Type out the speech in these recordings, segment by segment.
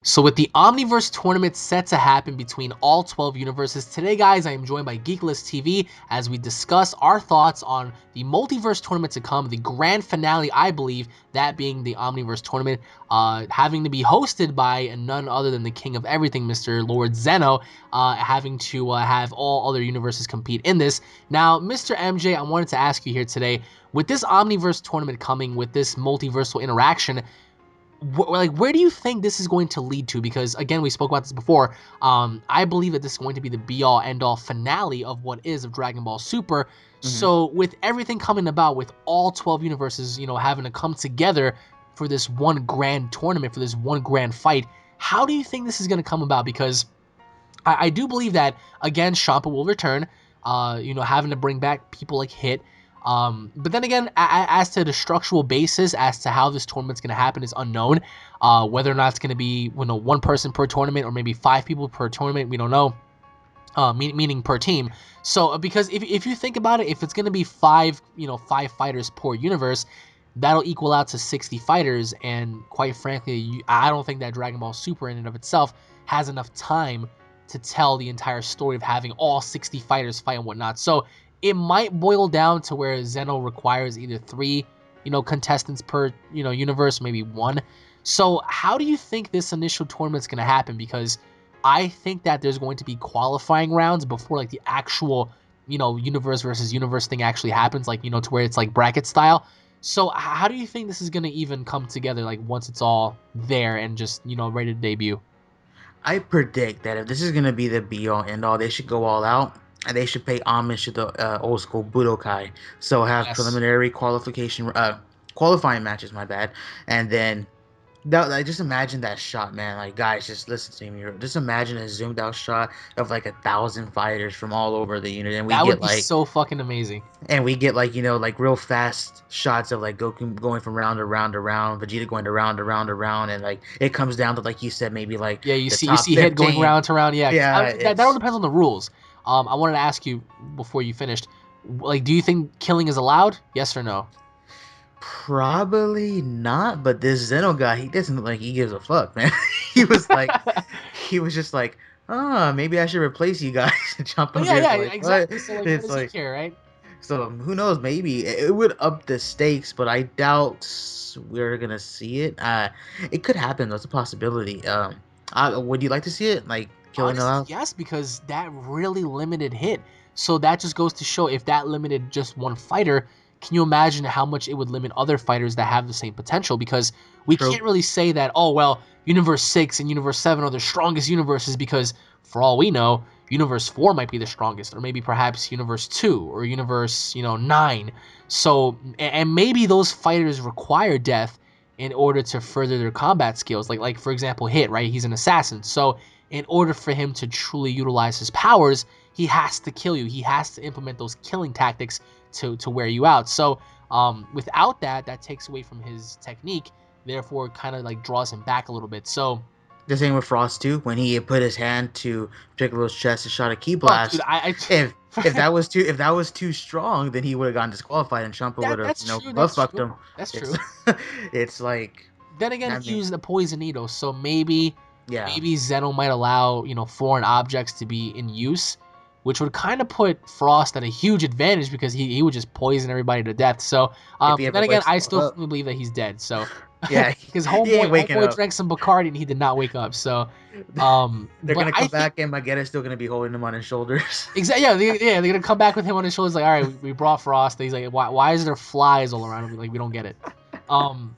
So with the Omniverse tournament set to happen between all 12 universes, today guys I am joined by Geekless TV as we discuss our thoughts on the multiverse tournament to come, the grand finale I believe, that being the Omniverse tournament, having to be hosted by none other than the king of everything, Mr. Lord Zeno, having to have all other universes compete in this. Now, Mr. MJ, I wanted to ask you here today, with this Omniverse tournament coming, with this multiversal interaction, where do you think this is going to lead to? Because again, we spoke about this before. I believe that this is going to be the be-all end-all finale of what is of Dragon Ball Super. hmm So with everything coming about, with all 12 universes, having to come together for this one grand tournament, for this one grand fight, how do you think this is going to come about? Because I do believe that again, Champa will return. Having to bring back people like Hit. But then again, as to the structural basis, as to how this tournament's going to happen is unknown. Whether or not it's going to be one person per tournament or maybe 5 people per tournament, we don't know. Meaning per team. So because if you think about it, if it's going to be five fighters per universe, that'll equal out to 60 fighters. And quite frankly, I don't think that Dragon Ball Super in and of itself has enough time to tell the entire story of having all 60 fighters fight and whatnot. So it might boil down to where Zeno requires either three, contestants per, universe, maybe one. So how do you think this initial tournament's going to happen? Because I think that there's going to be qualifying rounds before like the actual, universe versus universe thing actually happens, like, to where it's like bracket style. So how do you think this is going to even come together, like once it's all there and just, ready to debut? I predict that if this is gonna be the be all end all, they should go all out and they should pay homage to the old school Budokai. So have Yes. preliminary qualifying matches, my bad, and then that, like, just imagine that shot, man. Like, guys, just listen to me. Just imagine a zoomed out shot of like 1,000 fighters from all over the unit, and we That would get be like so fucking amazing. like real fast shots of like Goku going from round to round to round, Vegeta going to round to round to round, and like it comes down to, like you said, maybe like Yeah, you the see you top see Hit going 15. round to round. Yeah, because Yeah, that all it's depends on the rules. I wanted to ask you before you finished, like, do you think killing is allowed? Yes or no? probably not, but this Zeno guy, he doesn't look like he gives a fuck, man. he was like, he was just like, maybe I should replace you guys. And jump But over yeah, here. It's yeah, like, what? exactly. So like, what It's does he like, care, right? so who knows? Maybe it would up the stakes, but I doubt we're gonna see it. It could happen. That's a possibility. Would you like to see it? Like killing Honestly, allowed? yes, because that really limited Hit. So that just goes to show if that limited just one fighter, can you imagine how much it would limit other fighters that have the same potential? Because we True. can't really say that, oh, well, Universe 6 and Universe 7 are the strongest universes because, for all we know, Universe 4 might be the strongest, or maybe perhaps Universe 2 or Universe, 9. So, and maybe those fighters require death in order to further their combat skills. Like for example, Hit, right? He's an assassin. So, in order for him to truly utilize his powers, he has to kill you. He has to implement those killing tactics to wear you out. So without that, that takes away from his technique. Therefore, kind of like draws him back a little bit. So, The same with Frost too. When he put his hand to Piccolo's chest and shot a key oh, dude, blast, if if I that was too strong, then he would have gotten disqualified, and Champa would have that's true. butt That's fucked true. him. That's It's true. it's like, Then again, I he mean, used the poison needle, so maybe yeah, Zeno might allow foreign objects to be in use, which would kind of put Frost at a huge advantage because he would just poison everybody to death. So, if he but ever then again, wakes I still up, firmly believe that he's dead. So, yeah, because he ain't waking homeboy up. drank some Bacardi and he did not wake up. So, They're but gonna I come think back, and Magetta's still gonna be holding him on his shoulders. exactly they're gonna come back with him on his shoulders like, all right, we brought Frost. He's like, why is there flies all around him? Like we don't get it. Um,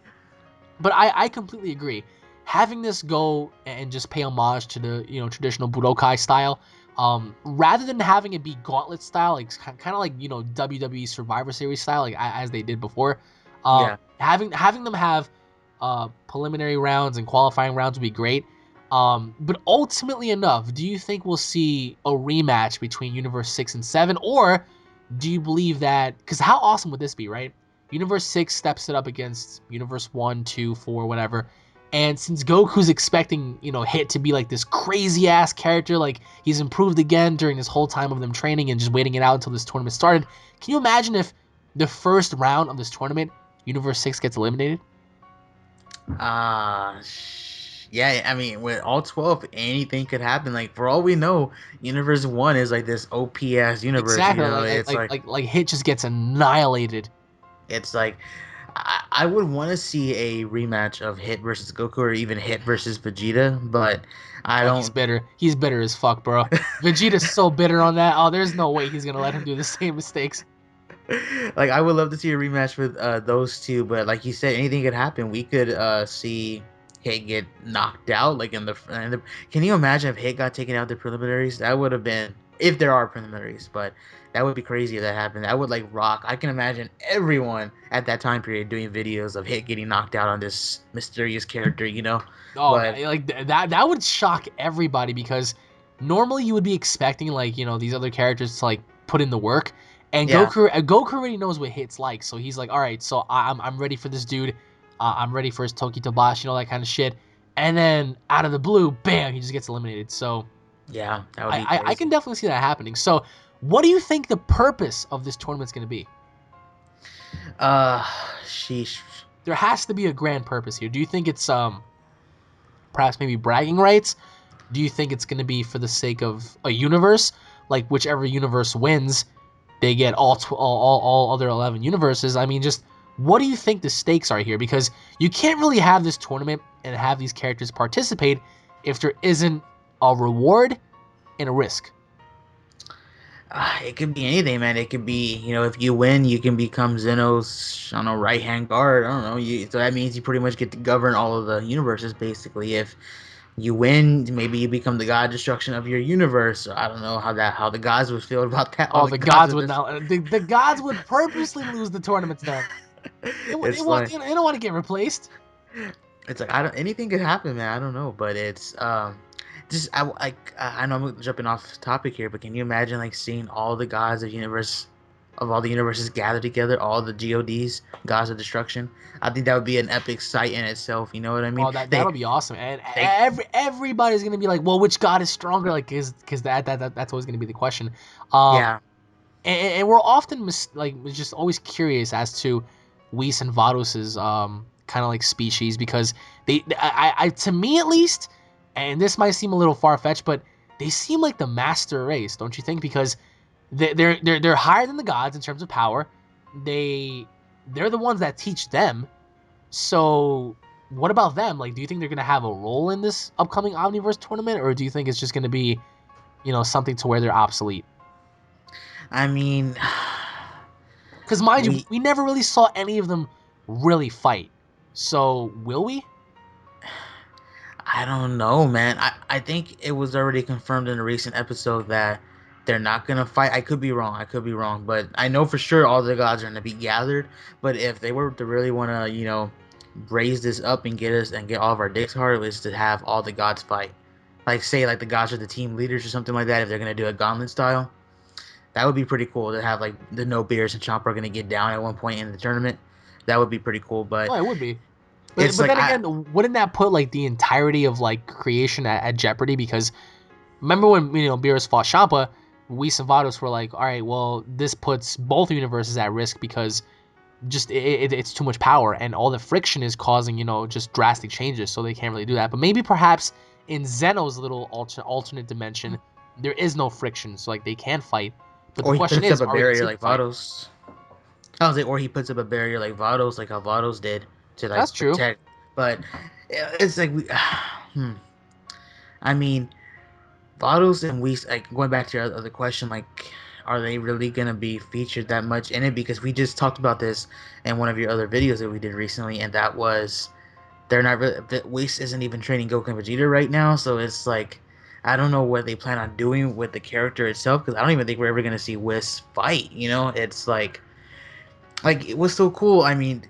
but I completely agree. Having this go and just pay homage to the traditional Budokai style, rather than having it be Gauntlet style, like kind of like WWE Survivor Series style, like as they did before. Yeah. Having them have preliminary rounds and qualifying rounds would be great. But ultimately enough, do you think we'll see a rematch between Universe 6 and 7, or do you believe that? Because how awesome would this be, right? Universe 6 steps it up against Universe 1, 2, 4, whatever. And since Goku's expecting, Hit to be like this crazy ass character, like he's improved again during this whole time of them training and just waiting it out until this tournament started. Can you imagine if the first round of this tournament, Universe 6 gets eliminated? Yeah, I mean, with all 12, anything could happen. Like, for all we know, Universe 1 is like this OP ass universe, Exactly. Like Hit just gets annihilated. it's like, I would want to see a rematch of Hit versus Goku or even Hit versus Vegeta, but I Oh, he's don't. bitter. He's bitter as fuck, bro. Vegeta's so bitter on that. Oh, there's no way he's gonna let him do the same mistakes. Like, I would love to see a rematch with those two, but like you said, anything could happen. We could see Hit get knocked out, like in the. Can you imagine if Hit got taken out the preliminaries? That would have been, if there are preliminaries, but that would be crazy if that happened. That would like rock. I can imagine everyone at that time period doing videos of Hit getting knocked out on this mysterious character, you know. Oh, But that would shock everybody because normally you would be expecting like these other characters to like put in the work, and yeah, Goku already knows what Hit's like, so he's like, all right, so I'm ready for this dude, I'm ready for his Toki Tobashi, that kind of shit, and then out of the blue, bam, he just gets eliminated. So yeah, that would be I crazy. can definitely see that happening. So what do you think the purpose of this tournament's going to be? Uh, sheesh. There has to be a grand purpose here. Do you think it's perhaps maybe bragging rights? Do you think it's going to be for the sake of a universe? Like whichever universe wins, they get all other 11 universes. I mean, just what do you think the stakes are here? Because you can't really have this tournament and have these characters participate if there isn't a reward and a risk. It could be anything, man. It could be, if you win, you can become Zeno's, I don't know, right hand guard. I don't know. So that means you pretty much get to govern all of the universes, basically. If you win, maybe you become the god destruction of your universe. I don't know how the gods would feel about that. All Oh, the the gods gods would would just. not. The gods would purposely lose the tournaments. Then they It's want like they don't want to get replaced. it's like I don't anything could happen, man. I don't know, but it's just I know I'm jumping off topic here, but can you imagine like seeing all the gods of all the universes gathered together, all the gods, gods of destruction? I think that would be an epic sight in itself. You know what I mean? Oh, that'll be awesome, and They everybody's gonna be like, well, which god is stronger? Like, because that's always gonna be the question. Um, yeah. and we're often just always curious as to Whis and Vados's kind of like species because I to me at least, and this might seem a little far fetched, but they seem like the master race, don't you think? Because they're higher than the gods in terms of power. They they're the ones that teach them. So what about them? Like, do you think they're gonna have a role in this upcoming Omniverse tournament, or do you think it's just gonna be something to where they're obsolete? I mean, Because mind you, we we never really saw any of them really fight. So will we? I don't know, man. I think it was already confirmed in a recent episode that they're not gonna fight. I could be wrong. I could be wrong, but I know for sure all the gods are gonna be gathered. But if they were to really want to, raise this up and get us and get all of our dicks hard, was to have all the gods fight. Like say like the gods are the team leaders or something like that. If they're gonna do a gauntlet style, that would be pretty cool to have like the No Beers and Chomper are gonna get down at one point in the tournament. That would be pretty cool. But Oh, it would be. But it's but like then again, wouldn't that put like the entirety of like creation at jeopardy? Because remember when Beerus fought Champa, we Savados were like, all right, well, this puts both universes at risk because just it's too much power and all the friction is causing just drastic changes, so they can't really do that. But maybe perhaps in Zeno's little alternate dimension, there is no friction, so like they can fight. But the or he question puts up is, a are we gonna barrier see them like fight? Vados. I was like, or he puts up a barrier like Vados, like how Vados did to That's like true. protect. But it's like I mean, Vados and we like going back to your other question, like, are they really gonna be featured that much in it? Because we just talked about this in one of your other videos that we did recently, and that was they're not really. Whis isn't even training Goku and Vegeta right now, so it's like. I don't know what they plan on doing with the character itself because I don't even think we're ever gonna see Whis fight. It's like it was so cool. I mean,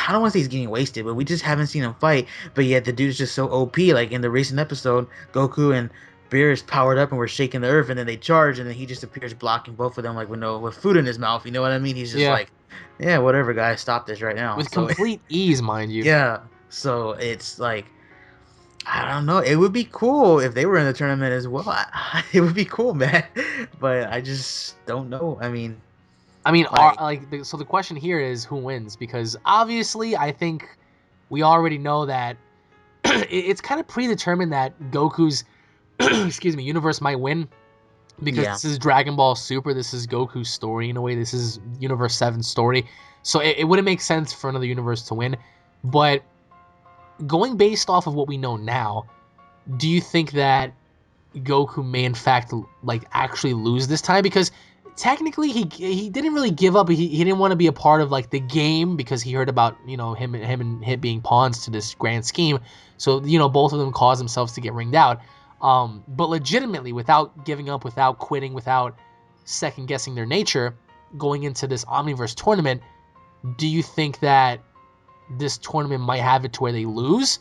I don't want to say he's getting wasted, but we just haven't seen him fight. But yet the dude's just so OP. Like in the recent episode, Goku and Beerus powered up and were shaking the earth, and then they charge, and then he just appears blocking both of them, like with food in his mouth. You know what I mean? He's just Yeah, like, yeah, whatever, guys, stop this right now. with So complete ease, mind you. yeah, so it's like. I don't know. It would be cool if they were in the tournament as well. It would be cool, man. But I just don't know. I mean, I mean, like, so the question here is who wins because obviously I think we already know that it's kind of predetermined that Goku's excuse me universe might win because Yeah. this is Dragon Ball Super. This is Goku's story in a way. This is Universe 7's story. So it wouldn't make sense for another universe to win. But going based off of what we know now, do you think that Goku may in fact like actually lose this time? Because technically he didn't really give up. He didn't want to be a part of like the game because he heard about him and Hit being pawns to this grand scheme. So both of them caused themselves to get ringed out. But legitimately, without giving up, without quitting, without second guessing their nature, going into this Omniverse tournament, do you think that this tournament might have it to where they lose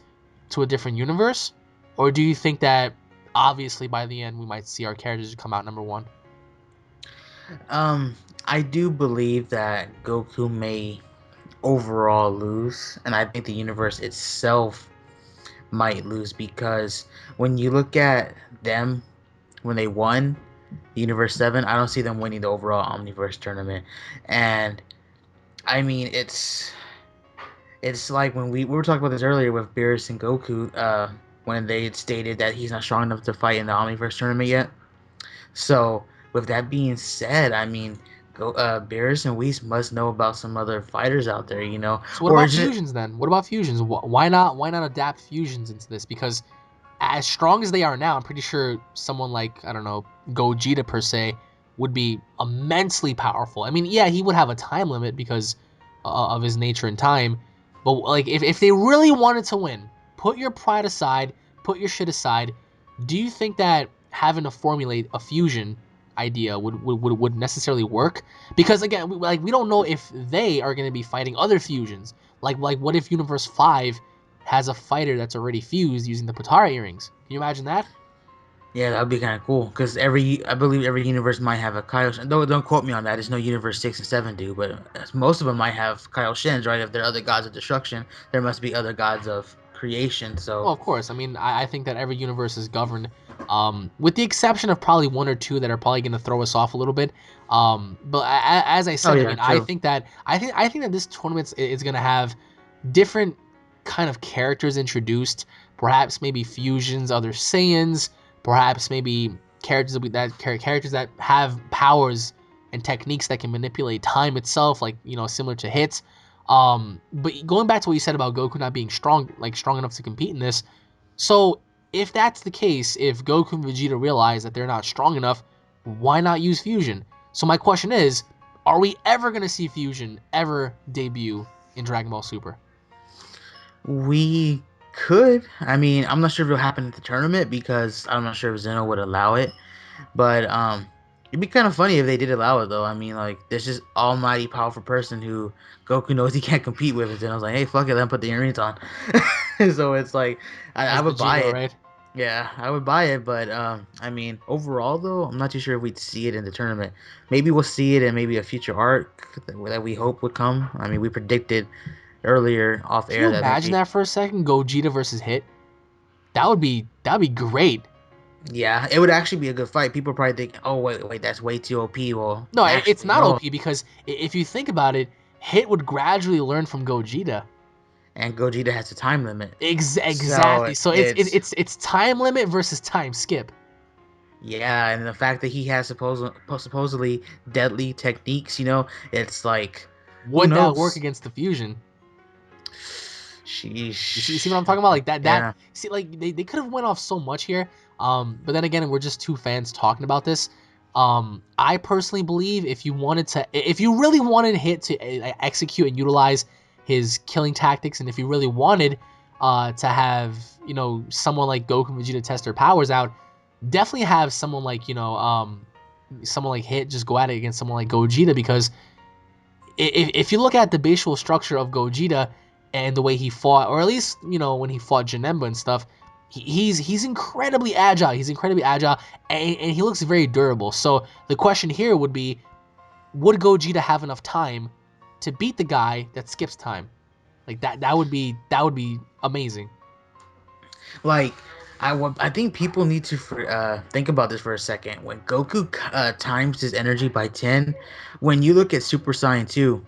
to a different universe? Or do you think that obviously by the end we might see our characters come out number one? Um, I do believe that Goku may overall lose, and I think the universe itself might lose because when you look at them when they won Universe 7, I don't see them winning the overall Omniverse tournament. And I mean, it's like when we were talking about this earlier with Beerus and Goku, when they had stated that he's not strong enough to fight in the Omniverse tournament yet. So, with that being said, I mean, Beerus and Whis must know about some other fighters out there, So what or about just fusions then? What about fusions? Why not adapt fusions into this? Because as strong as they are now, I'm pretty sure someone like, I don't know, Gogeta per se would be immensely powerful. I mean, yeah, he would have a time limit because of his nature and time, but like if they really wanted to win, put your pride aside, put your shit aside. Do you think that having to formulate a fusion idea would necessarily work? Because again, we don't know if they are going to be fighting other fusions. Like what if Universe 5 has a fighter that's already fused using the Potara earrings? Can you imagine that? yeah, that'd be kind of cool because I believe every universe might have a Kyle. Don't quote me on that. It's no Universe 6 and 7 do, but most of them might have Kyle Shins, right? If they're other gods of destruction, there must be other gods of creation. So, Well, of course. I mean, I think that every universe is governed, with the exception of probably one or two that are probably going to throw us off a little bit. But as I oh said, I yeah, mean, I true. think that I think that this tournament is going to have different kind of characters introduced. Perhaps maybe fusions, other Saiyans. Perhaps maybe characters that have powers and techniques that can manipulate time itself, like similar to hits. But going back to what you said about Goku not being strong enough to compete in this, so if that's the case, if Goku and Vegeta realize that they're not strong enough, why not use fusion? So my question is, are we ever gonna see fusion ever debut in Dragon Ball Super? We could. I mean, I'm not sure if it'll happen at the tournament because I'm not sure if Zeno would allow it. But it'd be kind of funny if they did allow it, though. I mean, like, there's this almighty powerful person who Goku knows he can't compete with, and then I was like, hey, fuck it, let him put the earrings on. So it's like, I As would buy Vegito, it. right? Yeah, I would buy it, but I mean, overall though, I'm not too sure if we'd see it in the tournament. Maybe we'll see it in maybe a future arc that we hope would come. I mean, we predicted earlier off Can you air that imagine maybe, that for a second? Gogeta versus Hit? That'd be great. yeah, it would actually be a good fight. People probably think, oh wait, that's way too OP. Well, No, it's actually, not no. OP because if you think about it, Hit would gradually learn from Gogeta. And Gogeta has a time limit. So Exactly. So it's it's it's time limit versus time skip. yeah, and the fact that he has supposedly deadly techniques, it's like who Would that work knows? against the fusion? You see what Sheesh. I'm talking about? Like that Yeah. see like they could have went off so much here. But then again, we're just two fans talking about this. I personally believe if you really wanted Hit to execute and utilize his killing tactics, and if you really wanted to have someone like Goku and Vegeta test their powers out, definitely have someone like someone like Hit just go at it against someone like Gogeta, because if you look at the basic structure of Gogeta and the way he fought, or at least when he fought Janemba and stuff, he's incredibly agile. He's incredibly agile, and he looks very durable. So the question here would be, would Gogeta have enough time to beat the guy that skips time? Like that would be amazing. Like I think people need to think about this for a second. When Goku times his energy by 10, when you look at Super Saiyan 2,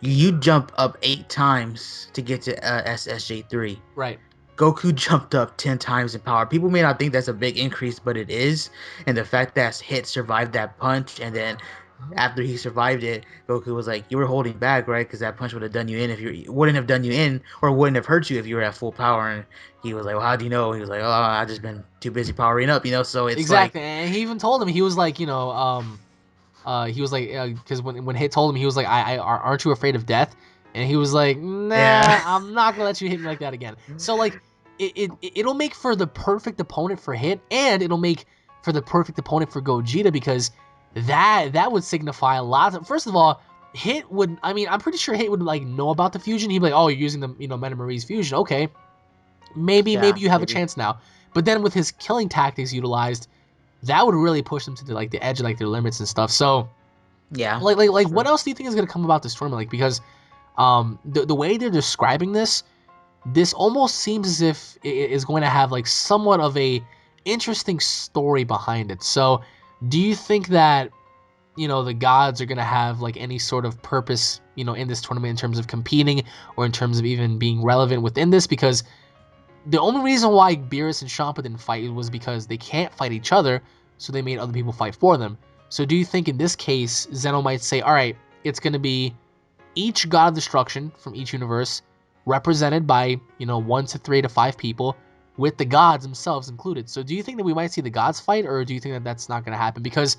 you jump up 8 times to get to SSJ3. Right. Goku jumped up 10 times in power. People may not think that's a big increase, but it is. And the fact that Hit survived that punch, and then after he survived it, Goku was like, "You were holding back, right? Because that punch would have done you in if you wouldn't have done you in, or wouldn't have hurt you if you were at full power." And he was like, "Well, how do you know?" He was like, "Oh, I just been too busy powering up, you know." So it's like, Exactly, and he even told him, he was like, he was like, because when Hit told him, he was like, aren't you afraid of death? And he was like, yeah, nah, I'm not gonna let you hit me like that again. So like, it'll make for the perfect opponent for Hit, and it'll make for the perfect opponent for Gogeta, because that would signify a lot. First of all, Hit would, I mean, I'm pretty sure Hit would like know about the fusion. He'd be like, oh, you're using the Meta Marie's fusion, okay, maybe yeah, you have a maybe, chance now. But then with his killing tactics utilized, that would really push them to the edge of like their limits and stuff. So yeah, like what true. else do you think is gonna come about this tournament? Like, because the way they're describing this almost seems as if it is going to have like somewhat of a interesting story behind it. So do you think that the gods are gonna have like any sort of purpose in this tournament, in terms of competing or in terms of even being relevant within this? Because the only reason why Beerus and Champa didn't fight was because they can't fight each other, so they made other people fight for them. So do you think in this case, Zeno might say, all right, it's going to be each god of destruction from each universe, represented by, 1 to 3 to 5 people, with the gods themselves included? So do you think that we might see the gods fight, or do you think that that's not going to happen? Because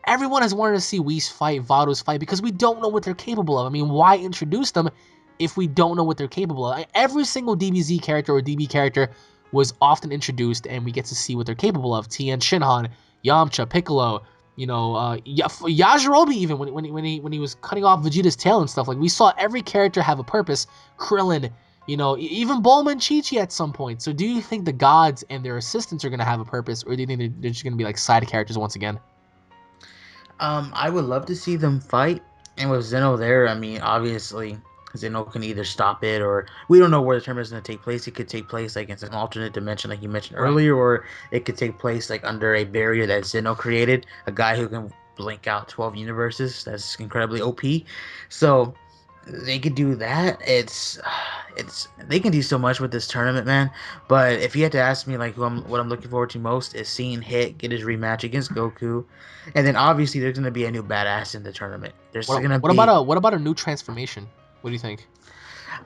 everyone has wanted to see Whis fight, Vados fight, because we don't know what they're capable of. I mean, why introduce them if we don't know what they're capable of? Every single DBZ character or DB character was often introduced, and we get to see what they're capable of. Tien Shinhan, Yamcha, Piccolo, Yajirobe, even when he was cutting off Vegeta's tail and stuff. Like, we saw every character have a purpose. Krillin, even Bulma and Chi-Chi at some point. So do you think the gods and their assistants are going to have a purpose, or do you think they're just going to be like side characters once again? I would love to see them fight, and with Zeno there, I mean, obviously, Zeno can either stop it, or we don't know where the tournament is going to take place. It could take place like in an alternate dimension, like you mentioned Right. earlier, or it could take place like under a barrier that Zeno created, a guy who can blink out 12 universes. That's incredibly OP. So they could do that. It's they can do so much with this tournament, man. But if you had to ask me, like, what I'm looking forward to most is seeing Hit get his rematch against Goku, and then obviously there's gonna be a new badass in the tournament. There's What gonna what about be. a new transformation? What do you think?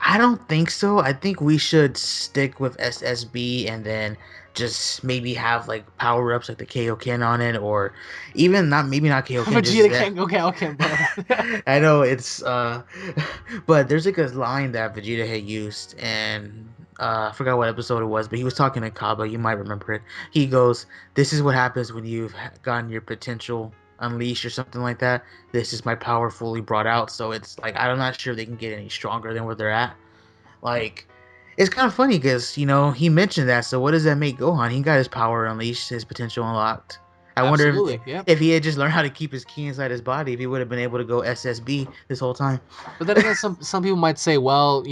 I don't think so. I think we should stick with SSB, and then just maybe have like power ups like the Kaioken on it, or even not, maybe not Kaioken, just Vegeta that. can't go Kaioken, bro. I know it's but there's like a line that Vegeta had used, and I forgot what episode it was, but he was talking to Kaba. You might remember it. He goes, "This is what happens when you've gotten your potential unleashed or something like that. This is my power fully brought out." So it's like I'm not sure they can get any stronger than where they're at. Like, it's kind of funny because he mentioned that. So what does that make Gohan? He got his power unleashed, his potential unlocked. I wonder if Absolutely, yeah. if he had just learned how to keep his ki inside his body, if he would have been able to go SSB this whole time. But then again, some people might say, well,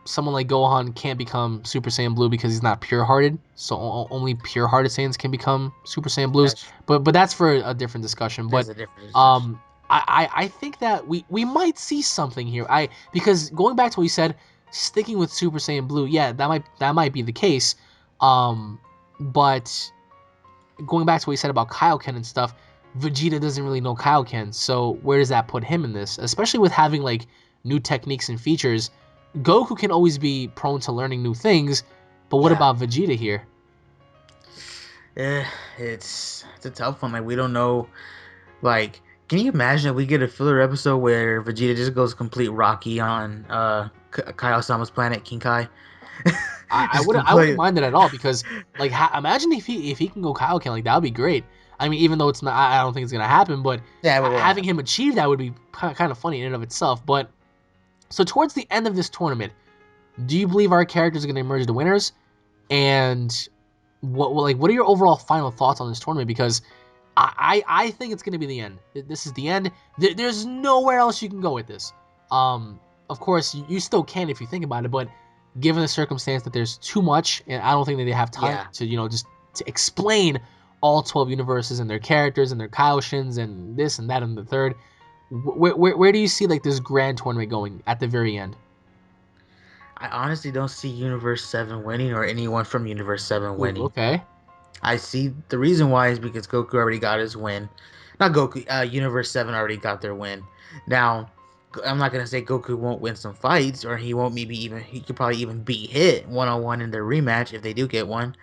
someone like Gohan can't become Super Saiyan Blue because he's not pure-hearted. So only pure-hearted Saiyans can become Super Saiyan Blues. That's But that's for a different discussion. But there's a difference. um, I think that we might see something here. Because going back to what you said, sticking with Super Saiyan Blue, yeah, that might be the case. But going back to what you said about Kaioken and stuff, Vegeta doesn't really know Kaioken, so where does that put him in this? Especially with having like new techniques and features, Goku can always be prone to learning new things, but what Yeah. about Vegeta here? Eh, it's a tough one. Like we don't know. Like, can you imagine if we get a filler episode where Vegeta just goes complete Rocky on Kyle-sama's planet, King Kai? I Just wouldn't I wouldn't complete. mind it at all, because like imagine if he can go Kaioken, like that would be great. I mean, even though it's not, I don't think it's gonna happen, but Yeah, it won't having him happen. achieve that would be kind of funny in and of itself. But so towards the end of this tournament, do you believe our characters are gonna emerge the winners? And what are your overall final thoughts on this tournament? Because I think it's going to be the end. This is the end. There's nowhere else you can go with this. Of course, you still can if you think about it, but given the circumstance that there's too much, and I don't think that they have time Yeah. to just to explain all 12 universes and their characters and their Kaioshins and this and that and the third. Where do you see like this grand tournament going at the very end? I honestly don't see Universe 7 winning or anyone from Universe 7 Ooh, winning. okay. I see the reason why is because Goku already got his win. Not Goku, Universe 7 already got their win. Now, I'm not gonna say Goku won't win some fights, or he won't maybe even he could probably even beat Hit 1-on-1 in their rematch if they do get one.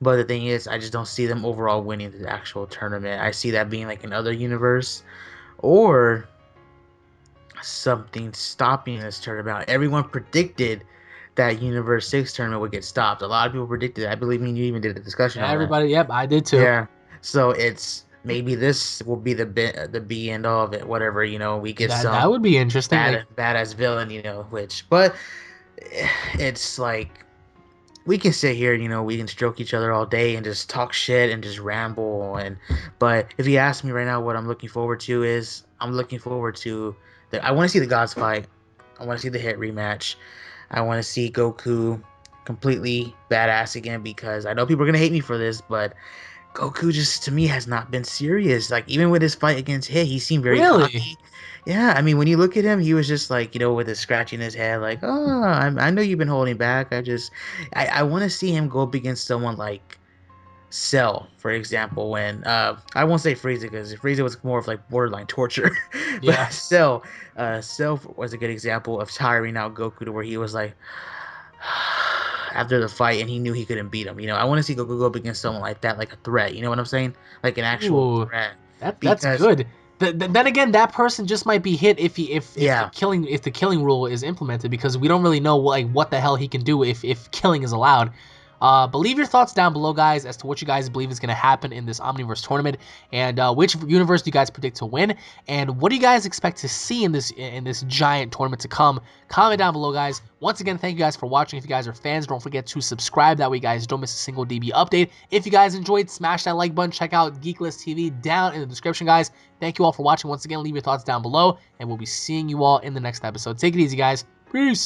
But the thing is, I just don't see them overall winning the actual tournament. I see that being like another universe or something stopping this tournament. Everyone predicted that Universe 6 tournament would get stopped. A lot of people predicted that. I believe me and you even did a discussion Yeah, on that. everybody. Yep, I did too. Yeah. So it's maybe this will be the be end all of it. Whatever, we get That some would be interesting. Like, badass villain, which but it's like we can sit here, we can stroke each other all day and just talk shit and just ramble but if you ask me right now what I'm looking forward to is I'm looking forward to I want to see the gods fight. I want to see the Hit rematch. I want to see Goku completely badass again because I know people are gonna hate me for this, but Goku just to me has not been serious. Like even with his fight against Hit, he seemed very really? cocky. Yeah, I mean when you look at him, he was just like with his scratching his head, like I know you've been holding back. I want to see him go up against someone like Cell, for example. When I won't say Frieza because Frieza was more of like borderline torture, but Yeah. Cell was a good example of tiring out Goku to where he was like after the fight and he knew he couldn't beat him. I want to see Goku go up against someone like that, like a threat. You know what I'm saying? Like an actual Ooh, threat. that's Because good. Then again, that person just might be hit yeah, if the killing rule is implemented because we don't really know like what the hell he can do if killing is allowed. But leave your thoughts down below, guys, as to what you guys believe is going to happen in this Omniverse tournament, and which universe do you guys predict to win, and what do you guys expect to see in this giant tournament to come? Comment down below, guys. Once again, thank you guys for watching. If you guys are fans, don't forget to subscribe. That way, you guys don't miss a single DB update. If you guys enjoyed, smash that like button. Check out Geekless TV down in the description, guys. Thank you all for watching. Once again, leave your thoughts down below, and we'll be seeing you all in the next episode. Take it easy, guys. Peace.